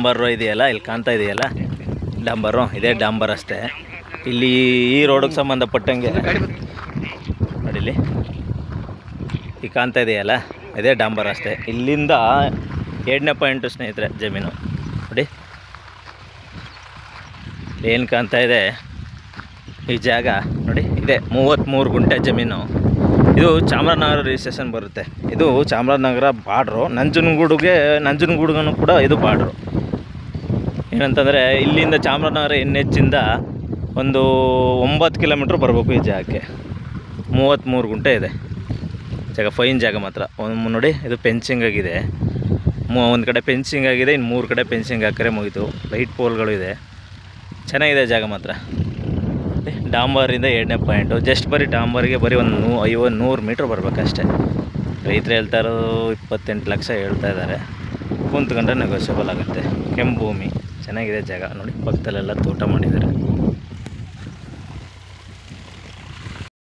ಡಾಂಬರು ಇದೆಯಲ್ಲ, ಇಲ್ಲಿ ಕಾಣ್ತಾ ಇದೆಯಲ್ಲ ಡಾಂಬರು, ಇದೇ ಡಾಂಬರ್ ಅಷ್ಟೇ. ಇಲ್ಲಿ ಈ ರೋಡಿಗೆ ಸಂಬಂಧಪಟ್ಟಂಗೆ ನೋಡಿಲಿ ಈ ಕಾಣ್ತಾ ಇದೆಯಲ್ಲ ಇದೇ ಡಾಂಬರ್ ಅಷ್ಟೇ. ಇಲ್ಲಿಂದ 2ನೇ ಪಾಯಿಂಟು ಸ್ನೇಹಿತರೆ ಜಮೀನು ನೋಡಿ ಏನು ಕಾಣ್ತಾ ಇದೆ ಈ ಜಾಗ ನೋಡಿ. ಇದೆ 33 ಗುಂಟೆ ಜಮೀನು. ಇದು ಚಾಮರಾಜನಗರ ರಿಜಿಸ್ಟ್ರೇಷನ್ ಬರುತ್ತೆ. ಇದು ಚಾಮರಾಜನಗರ ಬಾರ್ಡ್ರು, ನಂಜನಗೂಡಿಗೂ ಕೂಡ ಇದು ಬಾರ್ಡ್ರು. ಏನಂತಂದರೆ ಇಲ್ಲಿಂದ ಚಾಮರಾಜನಗರ NH ಇಂದ ಒಂದು 9 ಕಿಲೋಮೀಟ್ರ್ ಬರಬೇಕು ಈ ಜಾಗಕ್ಕೆ. 33 ಗುಂಟೆ ಇದೆ ಜಾಗ, ಫೈನ್ ಜಾಗ ಮಾತ್ರ. ನೋಡಿ ಇದು ಫೆನ್ಸಿಂಗ್ ಆಗಿದೆ, ಒಂದು ಕಡೆ ಫೆನ್ಸಿಂಗ್ ಆಗಿದೆ, ಇನ್ನು 3 ಕಡೆ ಫೆನ್ಸಿಂಗ್ ಹಾಕರೆ ಮುಗಿತು. ಲೈಟ್ ಪೋಲ್ಗಳು ಇದೆ, ಚೆನ್ನಾಗಿದೆ ಜಾಗ ಮಾತ್ರ. ಡಾಂಬರಿಂದ 2ನೇ ಪಾಯಿಂಟು. ಜಸ್ಟ್ ಬರೀ ಡಾಂಬರಿಗೆ ಬರೀ ಒಂದು 100 ಮೀಟ್ರ್ ಬರಬೇಕಷ್ಟೆ. ರೈತರು ಹೇಳ್ತಾ ಇರೋದು 28 ಲಕ್ಷ ಹೇಳ್ತಾ ಇದ್ದಾರೆ. ಕುಂತ್ಕೊಂಡ್ರೆ ನೆಗೋಷಿಯಬಲ್ ಆಗುತ್ತೆ. ಕೆಂಪು ಭೂಮಿ, ಚೆನ್ನಾಗಿದೆ ಜಾಗ ನೋಡಿ. ಪಕ್ಕದಲ್ಲೆಲ್ಲ ತೋಟ ಮಾಡಿದ್ದಾರೆ.